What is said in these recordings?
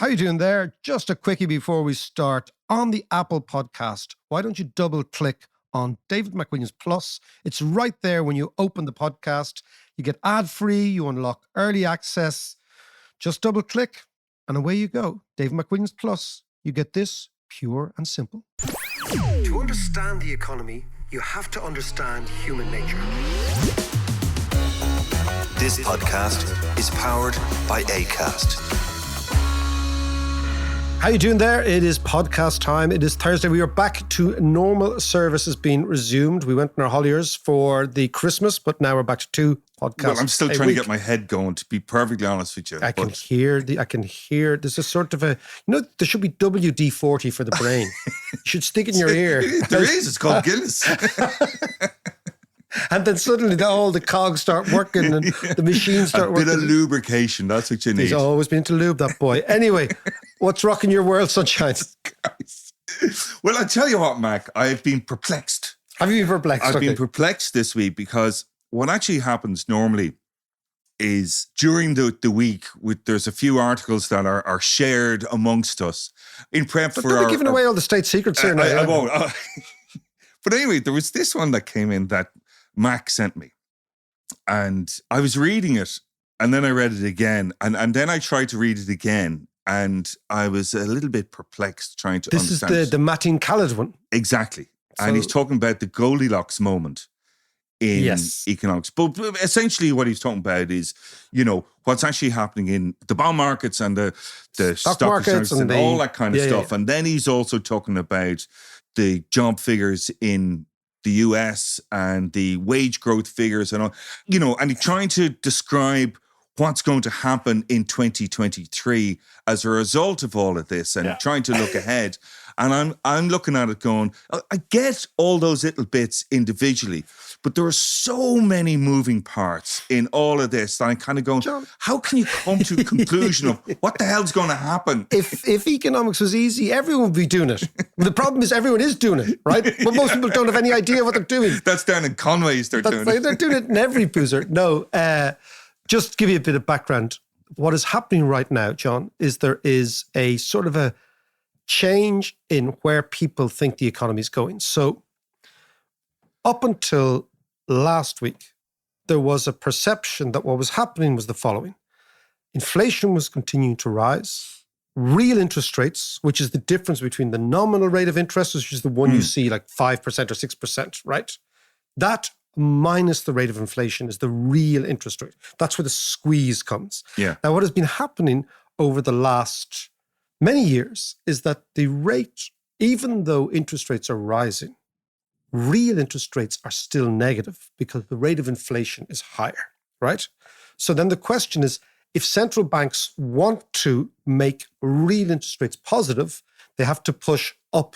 How you doing there? Just a quickie before we start. On the Apple podcast, why don't you double click on David McWilliams Plus? It's right there when you open the podcast. You get ad-free, you unlock early access. Just double click and away you go. David McWilliams Plus. You get this pure and simple. To understand the economy, you have to understand human nature. This podcast is powered by Acast. How you doing there? It is podcast time. It is Thursday. We are back to normal services being resumed. We went in our holidays for the Christmas, but now we're back to 2 podcasts. Well, I'm still trying to get my head going, to be perfectly honest with you. I can hear, there's a sort of a, there should be WD-40 for the brain. You should stick it in your ear. There is, it's called Guinness. And then suddenly all the cogs start working and the machines start working. A bit of lubrication, that's what you need. He's always been into lube, that boy. Anyway, what's rocking your world, sunshine? Well, I tell you what, Mac, I've been perplexed. Have you been perplexed? I've been perplexed this week because what actually happens normally is during the week, there's a few articles that are shared amongst us in prep but for don't be giving away all the state secrets here now. I won't. But anyway, there was this one that came in that Mac sent me, and I was reading it, and then I read it again, and then I tried to read it again, and I was a little bit perplexed trying to understand. This is the Martin Khaled one. Exactly. And he's talking about the Goldilocks moment in economics. But essentially what he's talking about is, what's actually happening in the bond markets and the stock markets and all that kind of stuff. Yeah. And then he's also talking about the job figures in the US and the wage growth figures and all, and he's trying to describe what's going to happen in 2023 as a result of all of this and trying to look ahead. And I'm looking at it going, I get all those little bits individually, but there are so many moving parts in all of this that I'm kind of going, John, how can you come to a conclusion of what the hell's going to happen? If economics was easy, everyone would be doing it. The problem is everyone is doing it, right? But most people don't have any idea what they're doing. That's down in Conway's doing it. They're doing it in every boozer. No, just to give you a bit of background. What is happening right now, John, is there is a sort of a change in where people think the economy is going. So up until last week, there was a perception that what was happening was the following. Inflation was continuing to rise. Real interest rates, which is the difference between the nominal rate of interest, which is the one you see like 5% or 6%, right? That minus the rate of inflation is the real interest rate. That's where the squeeze comes. Yeah. Now, what has been happening over the last many years is that the rate, even though interest rates are rising, real interest rates are still negative because the rate of inflation is higher, right? So then the question is, if central banks want to make real interest rates positive, they have to push up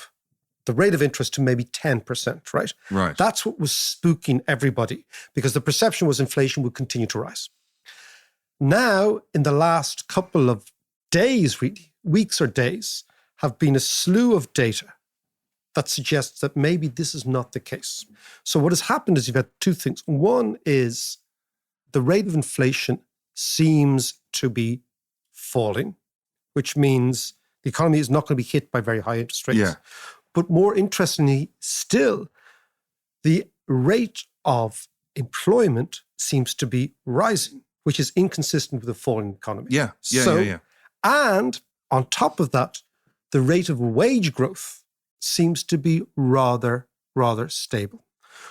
the rate of interest to maybe 10%, right? Right. That's what was spooking everybody because the perception was inflation would continue to rise. Now, in the last couple of days, really, weeks or days, have been a slew of data that suggests that maybe this is not the case. So what has happened is you've had 2 things. One is the rate of inflation seems to be falling, which means the economy is not going to be hit by very high interest rates. Yeah. But more interestingly still, the rate of employment seems to be rising, which is inconsistent with a falling economy. Yeah. And on top of that, the rate of wage growth seems to be rather stable.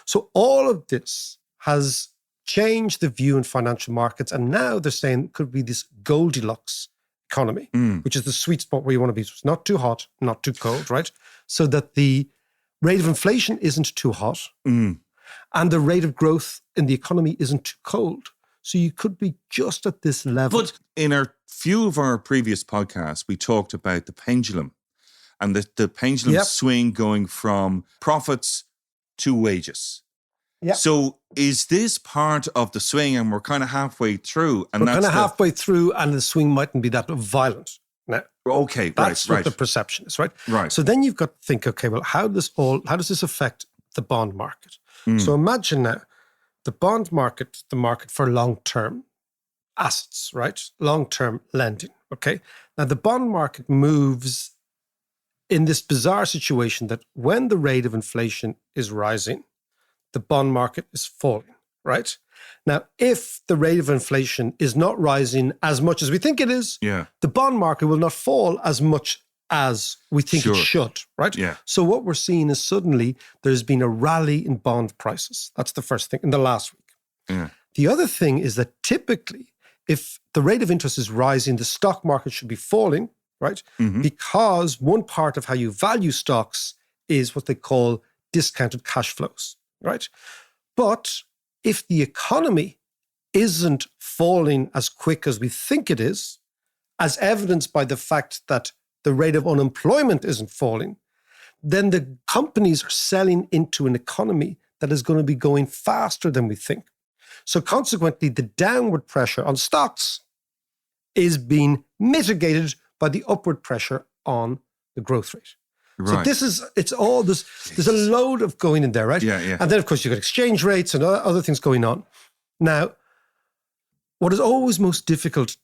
So all of this has changed the view in financial markets. And now they're saying it could be this Goldilocks economy, which is the sweet spot where you want to be. It's not too hot, not too cold, right? So that the rate of inflation isn't too hot and the rate of growth in the economy isn't too cold. So you could be just at this level. But in a few of our previous podcasts, we talked about the pendulum and the pendulum swing going from profits to wages. Yep. So is this part of the swing and we're kind of halfway through? And we're kind of halfway through and the swing mightn't be that violent. Now, okay, that's right. what the perception is, right? Right. So then you've got to think, okay, well, how does this affect the bond market? So imagine now, the bond market, the market for long-term assets, right? Long-term lending, Okay. Now, the bond market moves in this bizarre situation that when the rate of inflation is rising, the bond market is falling, right? Now, if the rate of inflation is not rising as much as we think it is, the bond market will not fall as much as we think it should, right? Yeah. So what we're seeing is suddenly there's been a rally in bond prices. That's the first thing in the last week. Yeah. The other thing is that typically, if the rate of interest is rising, the stock market should be falling, right? Because one part of how you value stocks is what they call discounted cash flows, right? But if the economy isn't falling as quick as we think it is, as evidenced by the fact that the rate of unemployment isn't falling, then the companies are selling into an economy that is going to be going faster than we think. So consequently, the downward pressure on stocks is being mitigated by the upward pressure on the growth rate. Right. So it's all this, there's a load of going in there, right? Yeah. And then, of course, you've got exchange rates and other things going on. Now, what is always most difficult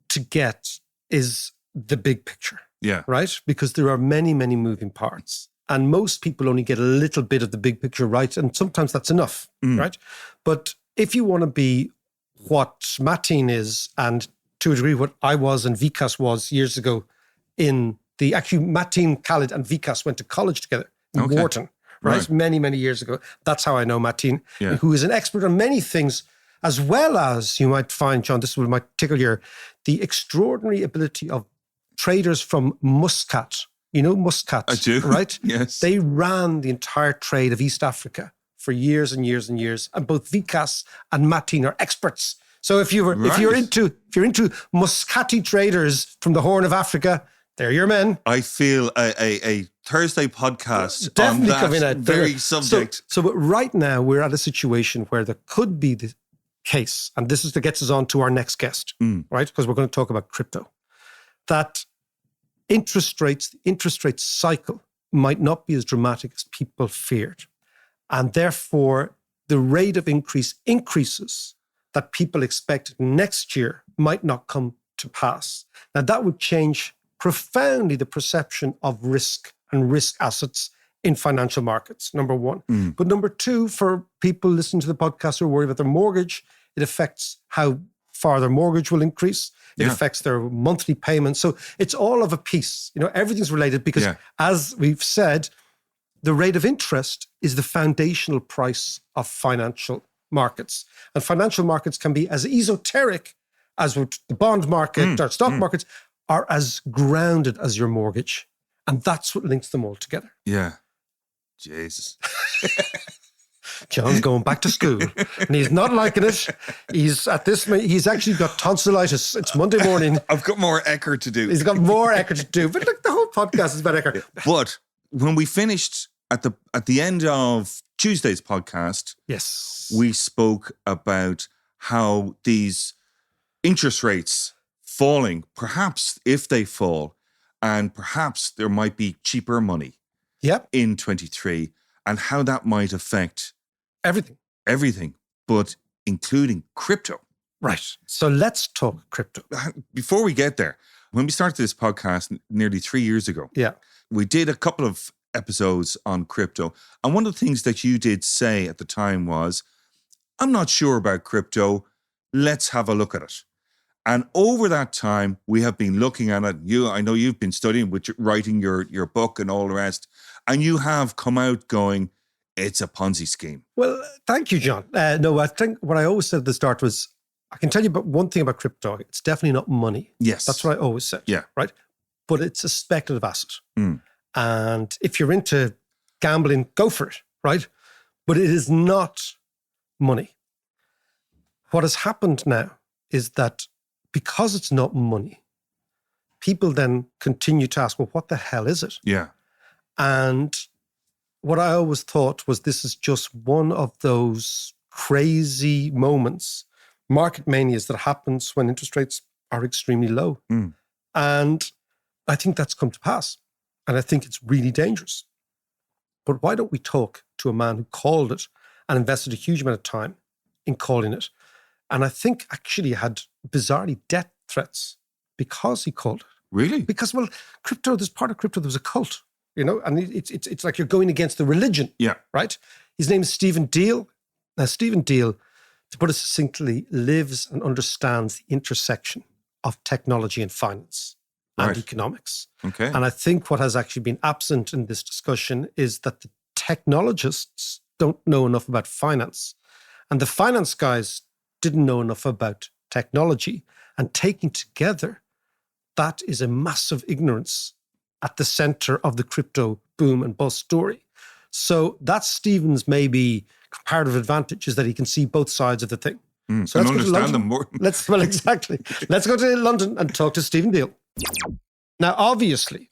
to get is the big picture. Yeah. Right? Because there are many, many moving parts. And most people only get a little bit of the big picture right. And sometimes that's enough, right? But if you want to be what Mateen is, and to a degree what I was and Vikas was years ago actually Mateen, Khalid and Vikas went to college together in Wharton, right? Many, many years ago. That's how I know Mateen, who is an expert on many things, as well as you might find, John, this might tickle the extraordinary ability of traders from Muscat. You know Muscat, I do. Right? Yes. They ran the entire trade of East Africa for years and years and years. And both Vikas and Mateen are experts. So if you're into Muscati traders from the Horn of Africa, they're your men. I feel a Thursday podcast definitely on coming that out very subject. So but right now we're at a situation where there could be the case, and this is that gets us on to our next guest, right? Because we're going to talk about crypto. That the interest rate cycle might not be as dramatic as people feared. And therefore, the rate of increases that people expect next year might not come to pass. Now, that would change profoundly the perception of risk and risk assets in financial markets, number one. But number two, for people listening to the podcast who are worried about their mortgage, it affects how far their mortgage will increase. It affects their monthly payments. So it's all of a piece. Everything's related because as we've said, the rate of interest is the foundational price of financial markets. And financial markets can be as esoteric as the bond market or stock markets are as grounded as your mortgage. And that's what links them all together. Yeah. Jesus. John's going back to school and he's not liking it. He's actually got tonsillitis. It's Monday morning. I've got more Eckert to do. He's got more Eckert to do. But look, the whole podcast is about Eckert. But when we finished at the end of Tuesday's podcast, we spoke about how these interest rates falling, perhaps if they fall, and perhaps there might be cheaper money in 23, and how that might affect everything, but including crypto. Right. So let's talk crypto. Before we get there, when we started this podcast nearly 3 years ago, we did a couple of episodes on crypto. And one of the things that you did say at the time was, I'm not sure about crypto. Let's have a look at it. And over that time, we have been looking at it. I know you've been studying, writing your book and all the rest. And you have come out going, it's a Ponzi scheme. Well, thank you, John. No, I think what I always said at the start was, I can tell you about one thing about crypto. It's definitely not money. Yes. That's what I always said. Yeah. Right? But it's a speculative asset. And if you're into gambling, go for it, right? But it is not money. What has happened now is that because it's not money, people then continue to ask, well, what the hell is it? Yeah. And what I always thought was this is just one of those crazy moments, market manias that happens when interest rates are extremely low. And I think that's come to pass. And I think it's really dangerous. But why don't we talk to a man who called it and invested a huge amount of time in calling it? And I think actually had bizarrely death threats because he called it. Really? Because, well, crypto, there's part of crypto, there was a cult, and it's like you're going against the religion, right? His name is Stephen Deal. Now, Stephen Deal, to put it succinctly, lives and understands the intersection of technology and finance and economics. Okay. And I think what has actually been absent in this discussion is that the technologists don't know enough about finance, and the finance guys didn't know enough about technology. And taking together, that is a massive ignorance at the center of the crypto boom and bust story. So that's Stephen's maybe comparative advantage, is that he can see both sides of the thing. So let's understand them more. Exactly. Let's go to London and talk to Stephen Deal. Now, obviously,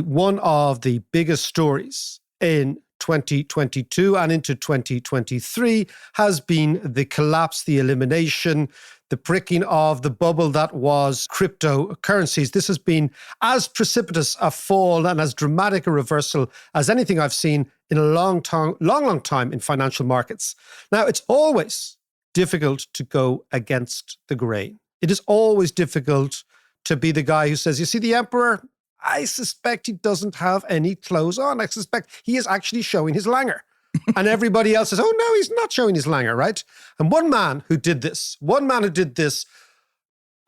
one of the biggest stories in 2022 and into 2023 has been the collapse, the elimination, the pricking of the bubble that was cryptocurrencies. This has been as precipitous a fall and as dramatic a reversal as anything I've seen in a long time in financial markets. Now, it's always difficult to go against the grain. It is always difficult to be the guy who says, you see the emperor? I suspect he doesn't have any clothes on. I suspect he is actually showing his langer. And everybody else says, oh no, he's not showing his langer, right? And one man who did this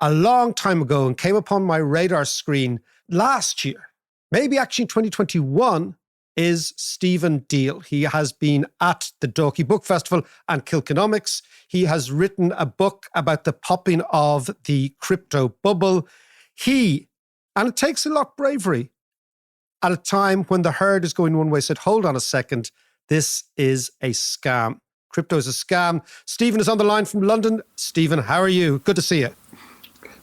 a long time ago and came upon my radar screen last year, maybe actually 2021, is Stephen Deal. He has been at the Dalkey Book Festival and Kilkenomics. He has written a book about the popping of the crypto bubble. And it takes a lot of bravery at a time when the herd is going one way, said, hold on a second, this is a scam. Crypto is a scam. Stephen is on the line from London. Stephen, how are you? Good to see you.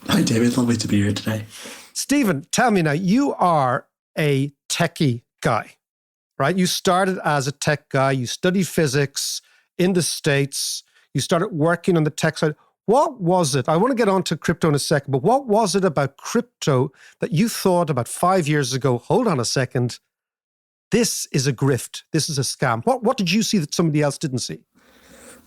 Hi, David. Lovely to be here today. Stephen, tell me now, you are a techie guy, right? You started as a tech guy. You studied physics in the States. You started working on the tech side. What was it? I want to get on to crypto in a second, but what was it about crypto that you thought about 5 years ago, hold on a second, this is a grift, this is a scam? What did you see that somebody else didn't see?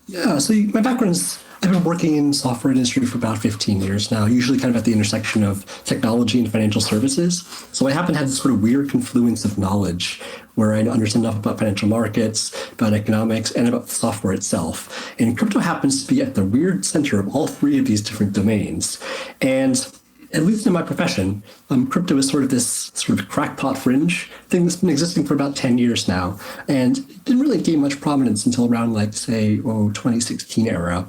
Yeah, so my background is, I've been working in software industry for about 15 years now, usually kind of at the intersection of technology and financial services. So I happen to have this sort of weird confluence of knowledge where I understand enough about financial markets, about economics, and about the software itself. And crypto happens to be at the weird center of all three of these different domains. And at least in my profession, crypto is sort of this sort of crackpot fringe thing that's been existing for about 10 years now. And it didn't really gain much prominence until around 2016 era,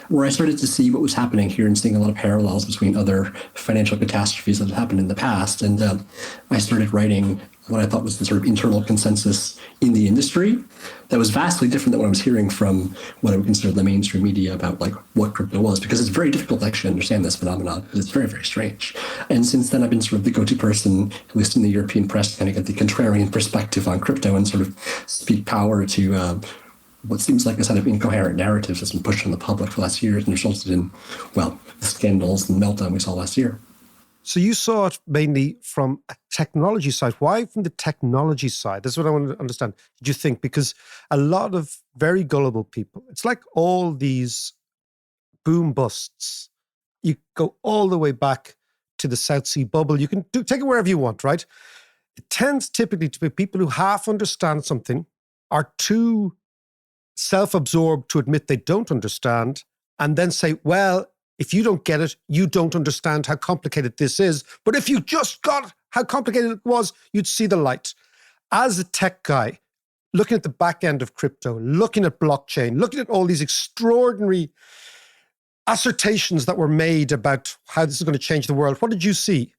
where I started to see what was happening here and seeing a lot of parallels between other financial catastrophes that had happened in the past. And I started writing what I thought was the sort of internal consensus in the industry that was vastly different than what I was hearing from what I would consider the mainstream media about what crypto was, because it's very difficult to actually understand this phenomenon, because it's very, very strange. And since then, I've been sort of the go-to person, at least in the European press, to kind of get the contrarian perspective on crypto and sort of speak power to what seems like a set of incoherent narratives that's been pushed on the public for the last years and resulted in, the scandals and meltdown we saw last year. So you saw it mainly from a technology side. Why from the technology side? That's what I want to understand. Did you think? Because a lot of very gullible people, it's like all these boom busts. You go all the way back to the South Sea bubble. You can take it wherever you want, right? It tends typically to be people who half understand something, are too self-absorbed to admit they don't understand, and then say, well, if you don't get it, you don't understand how complicated this is. But if you just got how complicated it was, you'd see the light. As a tech guy, looking at the back end of crypto, looking at blockchain, looking at all these extraordinary assertions that were made about how this is going to change the world, what did you see?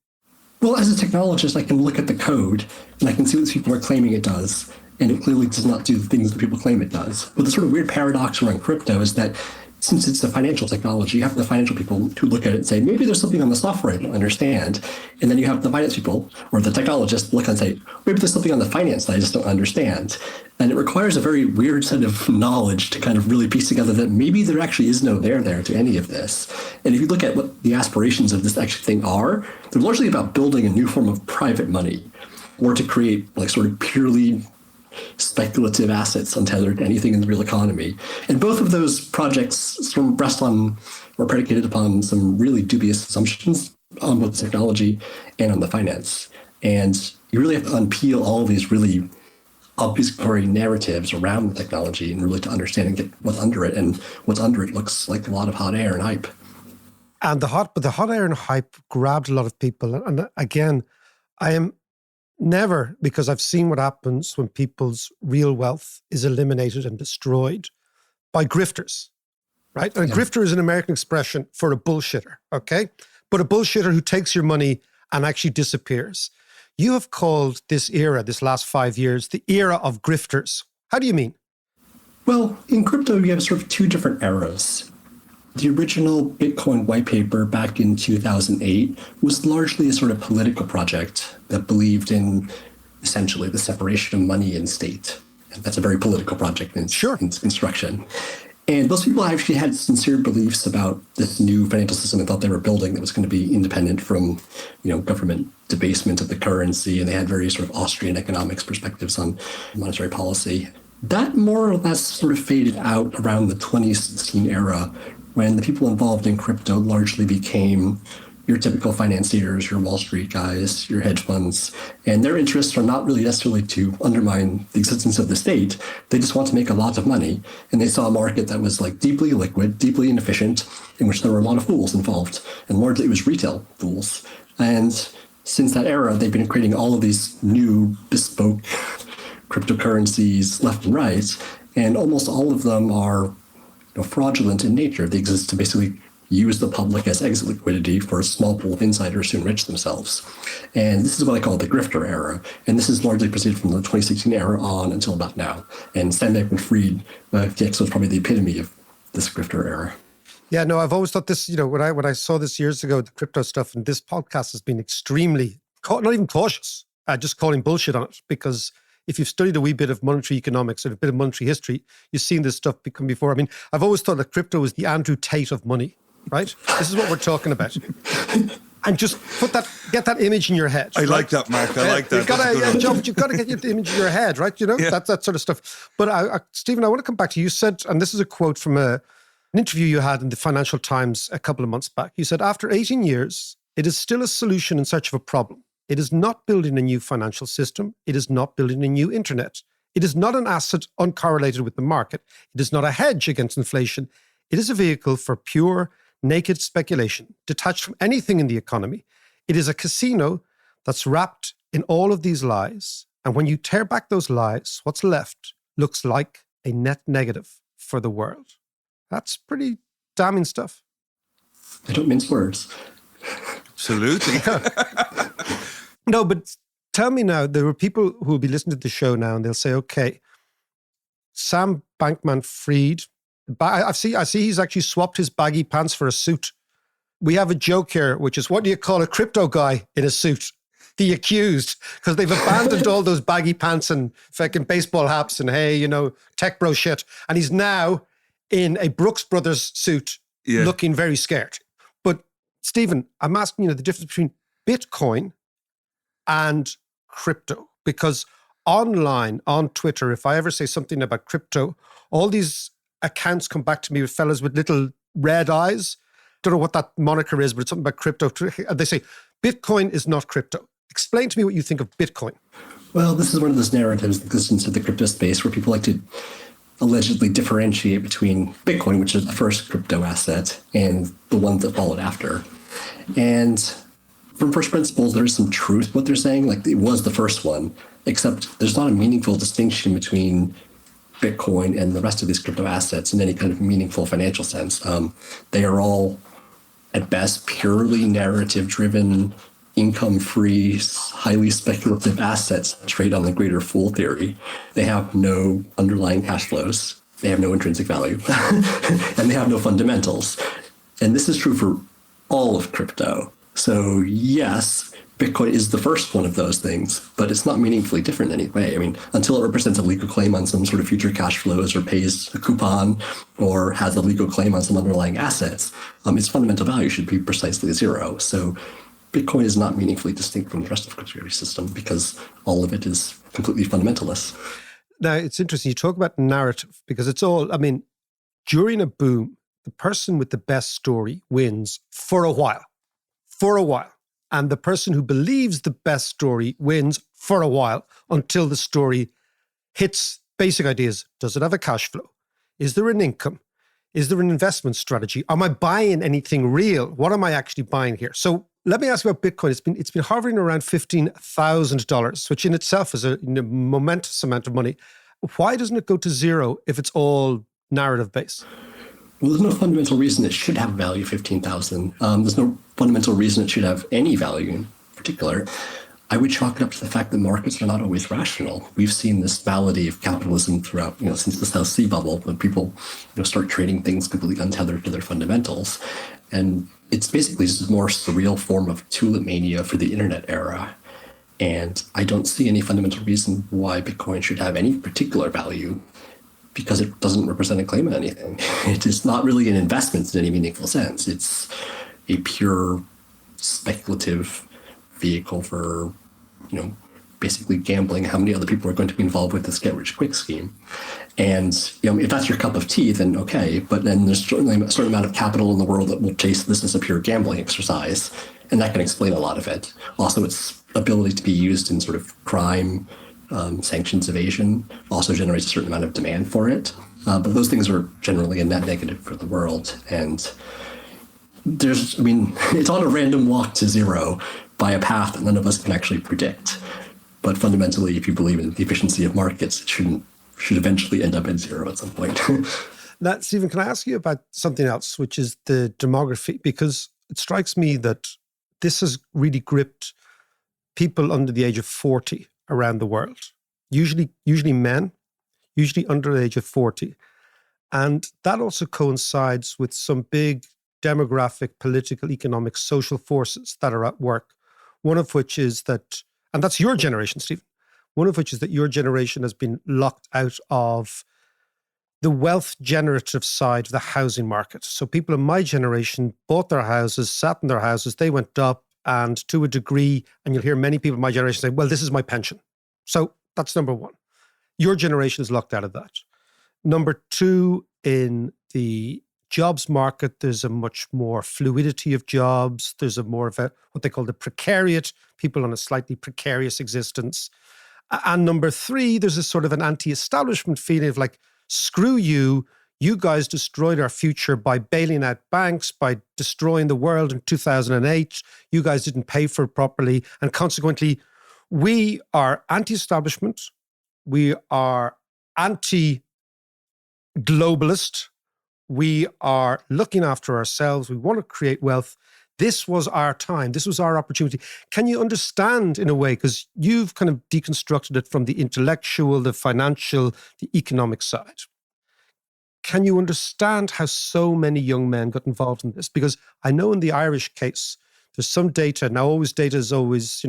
Well, as a technologist, I can look at the code and I can see what people are claiming it does. And it clearly does not do the things that people claim it does. But the sort of weird paradox around crypto is that since it's a financial technology, you have the financial people who look at it and say, maybe there's something on the software I don't understand. And then you have the finance people or the technologists look and say, maybe there's something on the finance that I just don't understand. And it requires a very weird set of knowledge to kind of really piece together that maybe there actually is no there to any of this. And if you look at what the aspirations of this actual thing are, they're largely about building a new form of private money or to create sort of purely speculative assets untethered to anything in the real economy. And both of those projects sort of rest on or predicated upon some really dubious assumptions on both the technology and on the finance. And you really have to unpeel all these really obfuscatory narratives around the technology and really to understand and get what's under it. And what's under it looks like a lot of hot air and hype. And the hot air and hype grabbed a lot of people. And again, I am never, because I've seen what happens when people's real wealth is eliminated and destroyed by grifters, right? And a grifter is an American expression for a bullshitter, okay? But a bullshitter who takes your money and actually disappears. You have called this era, this last 5 years, the era of grifters. How do you mean? Well, in crypto, you have sort of two different eras. The original Bitcoin white paper back in 2008 was largely a sort of political project that believed in essentially the separation of money and state. And that's a very political project in its construction. And those people actually had sincere beliefs about this new financial system they thought they were building that was going to be independent from, government debasement of the currency. And they had very sort of Austrian economics perspectives on monetary policy. That more or less sort of faded out around the 2016 era when the people involved in crypto largely became your typical financiers, your Wall Street guys, your hedge funds, and their interests are not really necessarily to undermine the existence of the state. They just want to make a lot of money. And they saw a market that was like deeply liquid, deeply inefficient, in which there were a lot of fools involved. And largely it was retail fools. And since that era, they've been creating all of these new bespoke cryptocurrencies left and right. And almost all of them are fraudulent in nature. They exist to basically use the public as exit liquidity for a small pool of insiders to enrich themselves. And this is what I call the grifter era. And this is largely proceeded from the 2016 era on until about now. And Sam Bankman-Fried, FTX was probably the epitome of this grifter era. Yeah, no, I've always thought this, when I saw this years ago, the crypto stuff, and this podcast has been extremely, not even cautious, just calling bullshit on it. Because if you've studied a wee bit of monetary economics or a bit of monetary history, you've seen this stuff become before. I mean, I've always thought that crypto is the Andrew Tate of money. Right? This is what we're talking about. And just get that image in your head. I like that, Mark. I like that. You've got to get the image in your head, right? That sort of stuff. But Stephen, I want to come back to you. You said, and this is a quote from an interview you had in the Financial Times a couple of months back. You said, after 18 years, it is still a solution in search of a problem. It is not building a new financial system. It is not building a new internet. It is not an asset uncorrelated with the market. It is not a hedge against inflation. It is a vehicle for pure naked speculation, detached from anything in the economy. It is a casino that's wrapped in all of these lies. And when you tear back those lies, what's left looks like a net negative for the world. That's pretty damning stuff. I don't mince words. Absolutely. No, but tell me now, there are people who will be listening to the show now and they'll say, okay, Sam Bankman-Fried, I see he's actually swapped his baggy pants for a suit. We have a joke here, which is, what do you call a crypto guy in a suit? The accused, because they've abandoned all those baggy pants and fucking baseball hats and, hey, tech bro shit. And he's now in a Brooks Brothers suit, looking very scared. But Stephen, I'm asking the difference between Bitcoin and crypto, because online, on Twitter, if I ever say something about crypto, all these accounts come back to me with fellas with little red eyes. Don't know what that moniker is, but it's something about crypto. They say, Bitcoin is not crypto. Explain to me what you think of Bitcoin. Well, this is one of those narratives that exists in the crypto space where people like to allegedly differentiate between Bitcoin, which is the first crypto asset, and the ones that followed after. And from first principles, there is some truth to what they're saying. Like, it was the first one, except there's not a meaningful distinction between Bitcoin and the rest of these crypto assets in any kind of meaningful financial sense. They are all, at best, purely narrative-driven, income-free, highly speculative assets that trade on the greater fool theory. They have no underlying cash flows. They have no intrinsic value. And they have no fundamentals. And this is true for all of crypto. So yes, Bitcoin is the first one of those things, but it's not meaningfully different in any way. I mean, until it represents a legal claim on some sort of future cash flows or pays a coupon or has a legal claim on some underlying assets, its fundamental value should be precisely zero. So Bitcoin is not meaningfully distinct from the rest of the cryptography system because all of it is completely fundamentalist. Now, it's interesting. You talk about narrative because it's all, during a boom, the person with the best story wins for a while. for a while. And the person who believes the best story wins for a while until the story hits basic ideas. Does it have a cash flow? Is there an income? Is there an investment strategy? Am I buying anything real? What am I actually buying here? So let me ask you about Bitcoin. It's been hovering around $15,000, which in itself is a momentous amount of money. Why doesn't it go to zero if it's all narrative based? Well, there's no fundamental reason it should have a value of 15,000. There's no fundamental reason it should have any value in particular. I would chalk it up to the fact that markets are not always rational. We've seen this malady of capitalism throughout, since the South Sea bubble, when people, start trading things completely untethered to their fundamentals. And it's basically just a more surreal form of tulip mania for the internet era. And I don't see any fundamental reason why Bitcoin should have any particular value, because it doesn't represent a claim on anything. It is not really an investment in any meaningful sense. It's a pure speculative vehicle for, basically gambling how many other people are going to be involved with this get-rich-quick scheme. And if that's your cup of tea, then okay. But then there's certainly a certain amount of capital in the world that will chase this as a pure gambling exercise, and that can explain a lot of it. Also, its ability to be used in sort of crime, sanctions evasion also generates a certain amount of demand for it. But those things are generally a net negative for the world. And it's on a random walk to zero by a path that none of us can actually predict. But fundamentally, if you believe in the efficiency of markets, it should eventually end up at zero at some point. Now, Stephen, can I ask you about something else, which is the demography? Because it strikes me that this has really gripped people under the age of 40 around the world, usually men, usually under the age of 40. And that also coincides with some big demographic, political, economic, social forces that are at work. One of which is that, and that's your generation, Stephen, one of which is that your generation has been locked out of the wealth generative side of the housing market. So people in my generation bought their houses, sat in their houses, they went up, and to a degree, and you'll hear many people in my generation say, well, this is my pension. So that's number one. Your generation is locked out of that. Number two, in the jobs market, there's a much more fluidity of jobs. There's a more of a, what they call the precariat, people on a slightly precarious existence. And number three, there's a sort of an anti-establishment feeling of like, screw you, you guys destroyed our future by bailing out banks, by destroying the world in 2008. You guys didn't pay for it properly. And consequently, we are anti-establishment. We are anti-globalist. We are looking after ourselves. We want to create wealth. This was our time. This was our opportunity. Can you understand in a way, because you've kind of deconstructed it from the intellectual, the financial, the economic side. Can you understand how so many young men got involved in this? Because I know in the Irish case, there's some data. Now, always data is always,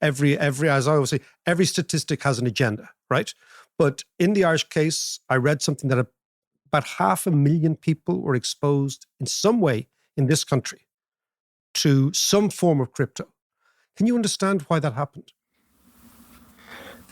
every, as I always say, every statistic has an agenda, right? But in the Irish case, I read something that about 500,000 people were exposed in some way in this country to some form of crypto. Can you understand why that happened?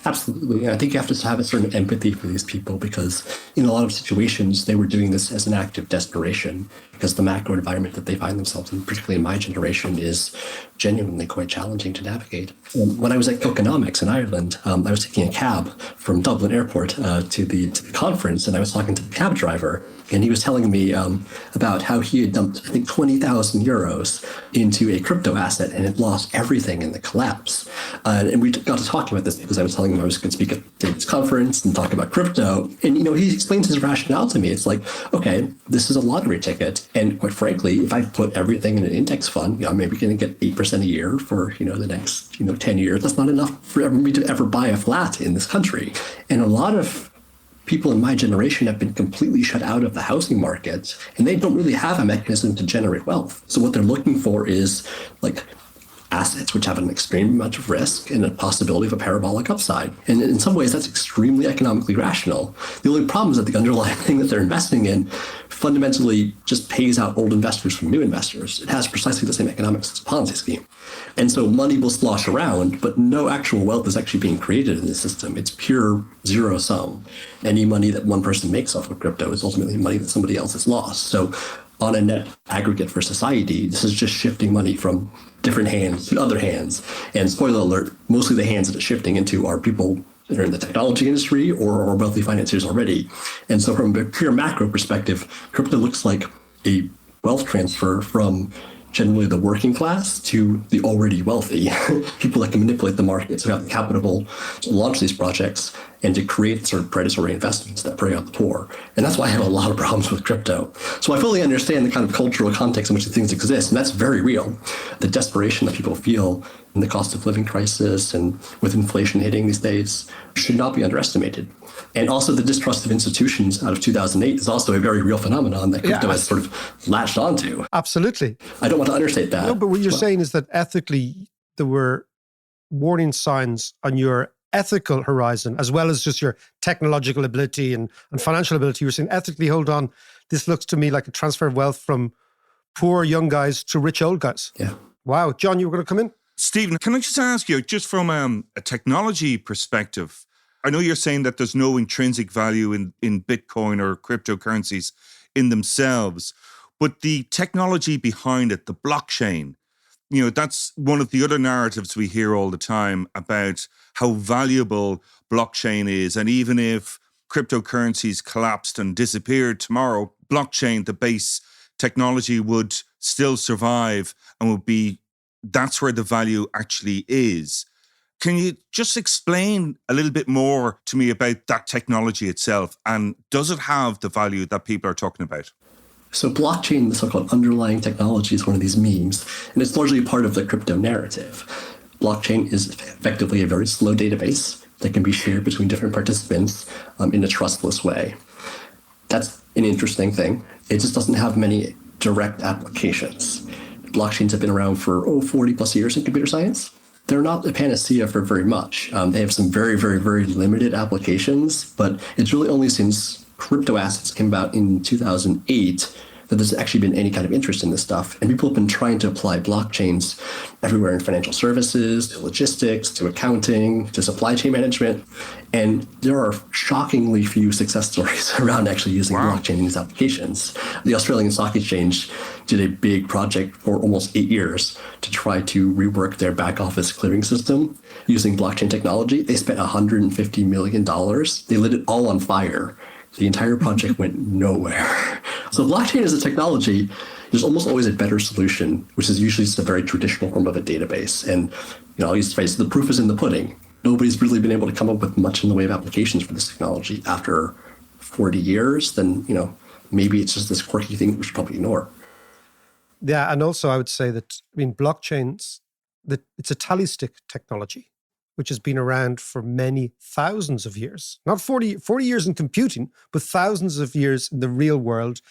Absolutely. I think you have to have a certain empathy for these people because in a lot of situations, they were doing this as an act of desperation because the macro environment that they find themselves in, particularly in my generation, is genuinely quite challenging to navigate. When I was at Tokenomics in Ireland, I was taking a cab from Dublin Airport to the conference, and I was talking to the cab driver, and he was telling me about how he had dumped, I think, 20,000 euros into a crypto asset and had lost everything in the collapse. And we got to talking about this because I was telling him I was going to speak at David's conference and talk about crypto. And, he explains his rationale to me. It's like, okay, this is a lottery ticket. And quite frankly, if I put everything in an index fund, I'm maybe going to get 8% a year for, the next, 10 years. That's not enough for me to ever buy a flat in this country. And a lot of people in my generation have been completely shut out of the housing market, and they don't really have a mechanism to generate wealth. So what they're looking for is like assets which have an extreme amount of risk and a possibility of a parabolic upside. And in some ways, that's extremely economically rational. The only problem is that the underlying thing that they're investing in fundamentally just pays out old investors from new investors. It has precisely the same economics as a Ponzi scheme. And so money will slosh around, but no actual wealth is actually being created in the system. It's pure zero sum. Any money that one person makes off of crypto is ultimately money that somebody else has lost. So on a net aggregate for society, this is just shifting money from different hands to other hands. And spoiler alert, mostly the hands that it's shifting into are people that are in the technology industry or wealthy financiers already. And so from a pure macro perspective, crypto looks like a wealth transfer from generally the working class to the already wealthy, people that can manipulate the markets, who have the capital to launch these projects and to create sort of predatory investments that prey on the poor. And that's why I have a lot of problems with crypto. So I fully understand the kind of cultural context in which these things exist, and that's very real. The desperation that people feel in the cost of living crisis and with inflation hitting these days should not be underestimated. And also the distrust of institutions out of 2008 is also a very real phenomenon that crypto has sort of latched onto. Absolutely. I don't want to understate that. No, but what you're saying is that ethically, there were warning signs on your ethical horizon, as well as just your technological ability and financial ability. You were saying ethically, hold on, this looks to me like a transfer of wealth from poor young guys to rich old guys. Yeah. Wow. John, you were going to come in? Stephen, can I just ask you, just from a technology perspective, I know you're saying that there's no intrinsic value in Bitcoin or cryptocurrencies in themselves, but the technology behind it, the blockchain, that's one of the other narratives we hear all the time about how valuable blockchain is. And even if cryptocurrencies collapsed and disappeared tomorrow, blockchain, the base technology, would still survive and that's where the value actually is. Can you just explain a little bit more to me about that technology itself? And does it have the value that people are talking about? So blockchain, the so-called underlying technology, is one of these memes, and it's largely part of the crypto narrative. Blockchain is effectively a very slow database that can be shared between different participants in a trustless way. That's an interesting thing. It just doesn't have many direct applications. Blockchains have been around for 40 plus years in computer science. They're not a panacea for very much. They have some very, very, very limited applications, but it's really only since crypto assets came about in 2008 that there's actually been any kind of interest in this stuff. And people have been trying to apply blockchains everywhere in financial services, to logistics, to accounting, to supply chain management. And there are shockingly few success stories around actually using blockchain in these applications. The Australian Stock Exchange did a big project for almost 8 years to try to rework their back office clearing system using blockchain technology. They spent $150 million. They lit it all on fire. The entire project went nowhere. So blockchain as a technology, there's almost always a better solution, which is usually just a very traditional form of a database. And I'll use the phrase, the proof is in the pudding. Nobody's really been able to come up with much in the way of applications for this technology after 40 years. Then, maybe it's just this quirky thing that we should probably ignore. Yeah, and also I would say that, blockchains, that it's a tally stick technology, which has been around for many thousands of years. Not 40 years in computing, but thousands of years in the real world.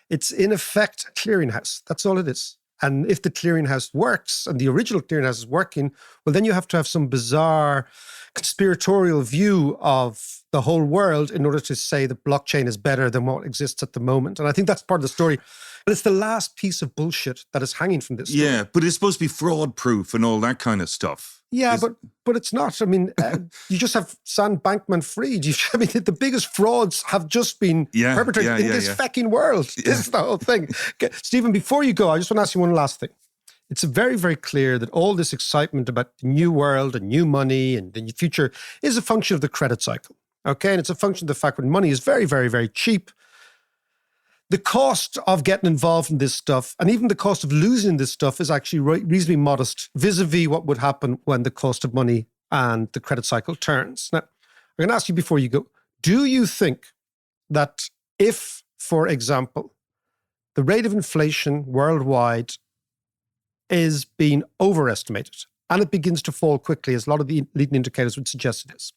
It's in effect a clearinghouse. That's all it is. And if the clearinghouse works and the original clearinghouse is working, well, then you have to have some bizarre conspiratorial view of the whole world in order to say that blockchain is better than what exists at the moment. And I think that's part of the story. But it's the last piece of bullshit that is hanging from this story. Yeah, but it's supposed to be fraud proof and all that kind of stuff. Yeah, but it's not. You just have Sam Bankman-Fried. The biggest frauds have just been perpetrated in this fucking world. Yeah. This is the whole thing. Okay, Stephen, before you go, I just want to ask you one last thing. It's very, very clear that all this excitement about the new world and new money and the future is a function of the credit cycle. Okay, and it's a function of the fact that money is very, very, very cheap. The cost of getting involved in this stuff, and even the cost of losing this stuff, is actually reasonably modest vis-a-vis what would happen when the cost of money and the credit cycle turns. Now, I'm going to ask you before you go, do you think that if, for example, the rate of inflation worldwide is being overestimated and it begins to fall quickly, as a lot of the leading indicators would suggest it is,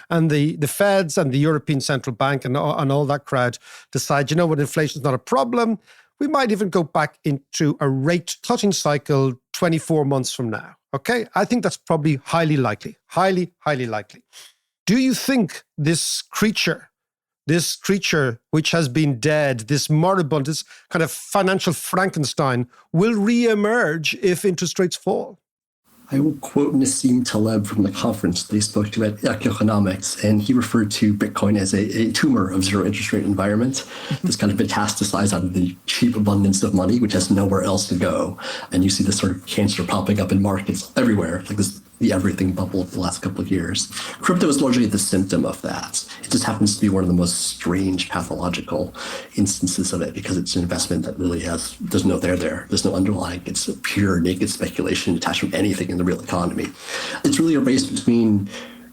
and the Feds and the European Central Bank and all that crowd decide, inflation is not a problem, we might even go back into a rate cutting cycle 24 months from now. Okay? I think that's probably highly likely. Highly, highly likely. Do you think this creature which has been dead, this moribund, this kind of financial Frankenstein, will re-emerge if interest rates fall? I will quote Nassim Taleb from the conference they spoke to at economics, and he referred to Bitcoin as a tumor of zero interest rate environment. This kind of metastasized out of the cheap abundance of money, which has nowhere else to go. And you see this sort of cancer popping up in markets everywhere, like the everything bubble of the last couple of years. Crypto is largely the symptom of that. It just happens to be one of the most strange pathological instances of it because it's an investment that really there's no there. There's no underlying. It's a pure naked speculation detached from anything in the real economy. It's really a race between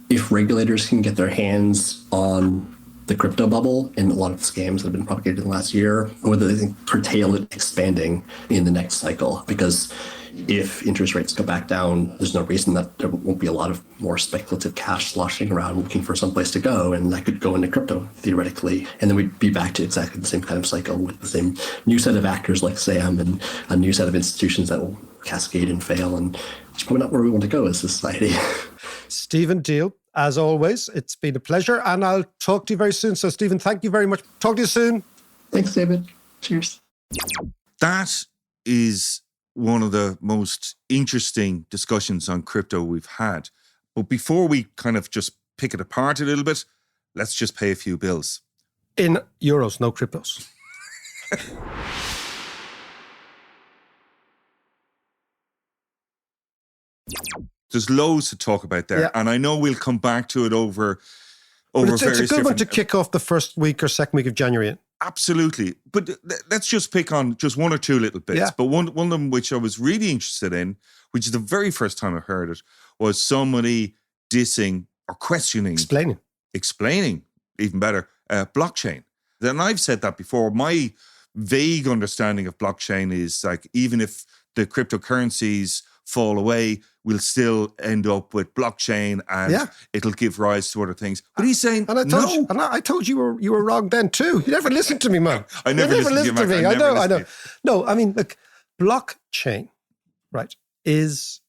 if regulators can get their hands on the crypto bubble and a lot of scams that have been propagated in the last year, or whether they can curtail it expanding in the next cycle. Because if interest rates go back down, there's no reason that there won't be a lot of more speculative cash sloshing around looking for some place to go. And that could go into crypto, theoretically. And then we'd be back to exactly the same kind of cycle with the same new set of actors like Sam and a new set of institutions that will cascade and fail. And it's probably not where we want to go as a society. Stephen Deal, as always, it's been a pleasure. And I'll talk to you very soon. So, Stephen, thank you very much. Talk to you soon. Thanks, David. Cheers. That is one of the most interesting discussions on crypto we've had. But before we kind of just pick it apart a little bit, let's just pay a few bills. In euros, no cryptos. There's loads to talk about there. Yeah. And I know we'll come back to it over It's various a good one different... to kick off the first week or second week of January. Absolutely. But let's just pick on just one or two little bits. Yeah. But one of them which I was really interested in, which is the very first time I heard it, was somebody dissing or questioning. Explaining, even better, blockchain. And I've said that before. My vague understanding of blockchain is like, even if the cryptocurrencies fall away, we'll still end up with blockchain and it'll give rise to other things. But he's saying, I told you you were wrong then too. You never listened to me, man. I never listened to you. I know. No, I mean, look, blockchain, right, is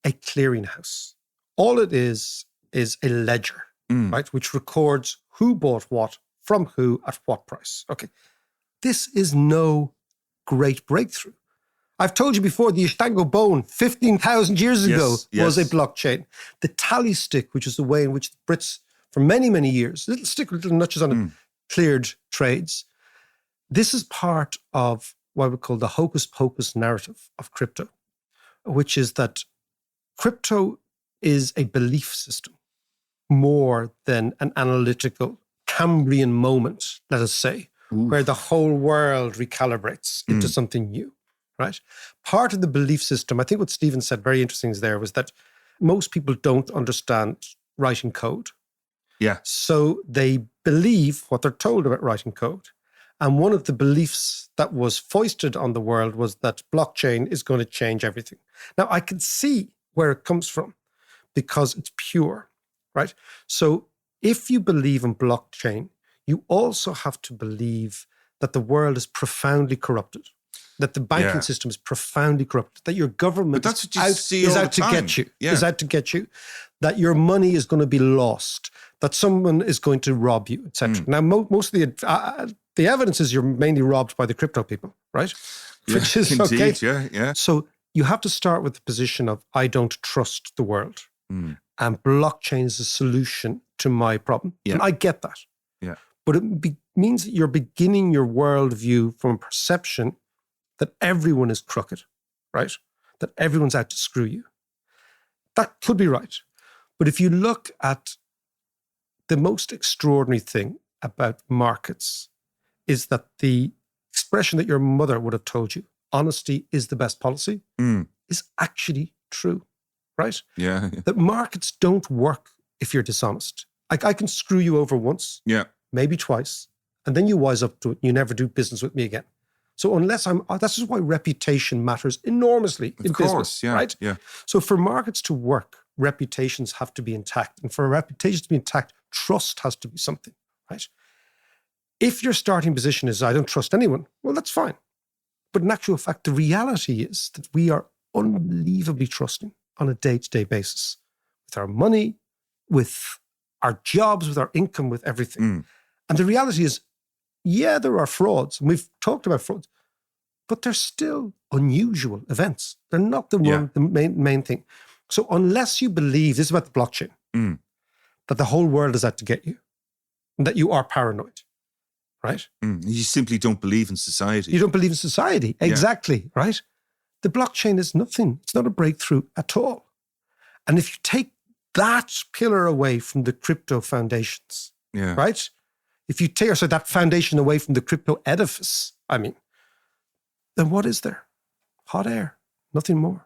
a clearinghouse. All it is a ledger, right, which records who bought what from who at what price. Okay. This is no great breakthrough. I've told you before, the Istango bone 15,000 years ago was a blockchain. The tally stick, which is the way in which the Brits, for many, many years, little stick with little notches on it, cleared trades. This is part of what we call the hocus pocus narrative of crypto, which is that crypto is a belief system more than an analytical Cambrian moment, let us say, where the whole world recalibrates into something new. Right? Part of the belief system, I think what Stephen said very interesting is there was that most people don't understand writing code. Yeah. So they believe what they're told about writing code. And one of the beliefs that was foisted on the world was that blockchain is going to change everything. Now, I can see where it comes from because it's pure, right? So if you believe in blockchain, you also have to believe that the world is profoundly corrupted, that the banking system is profoundly corrupt, that your government is out to get you, that your money is going to be lost, that someone is going to rob you, etc. Now, most of the evidence is you're mainly robbed by the crypto people, right? Which is indeed, okay. Yeah. So you have to start with the position of, I don't trust the world. And blockchain is a solution to my problem. Yeah. And I get that. Yeah. But it means that you're beginning your worldview from a perception that everyone is crooked, right? That everyone's out to screw you. That could be right. But if you look at the most extraordinary thing about markets is that the expression that your mother would have told you, honesty is the best policy, is actually true, right? Yeah. That markets don't work if you're dishonest. I can screw you over once, maybe twice, and then you wise up to it and you never do business with me again. So unless this is why reputation matters enormously in business, right? Yeah. So for markets to work, reputations have to be intact. And for reputations to be intact, trust has to be something, right? If your starting position is, I don't trust anyone, well, that's fine. But in actual fact, the reality is that we are unbelievably trusting on a day-to-day basis with our money, with our jobs, with our income, with everything. And the reality is, yeah, there are frauds, and we've talked about frauds, but they're still unusual events. They're not the main thing. So unless you believe, this is about the blockchain, that the whole world is out to get you, and that you are paranoid, right? You simply don't believe in society. You don't believe in society. Exactly, right? The blockchain is nothing. It's not a breakthrough at all. And if you take that pillar away from the crypto foundations, right? If you take that foundation away from the crypto edifice, then what is there? Hot air, nothing more.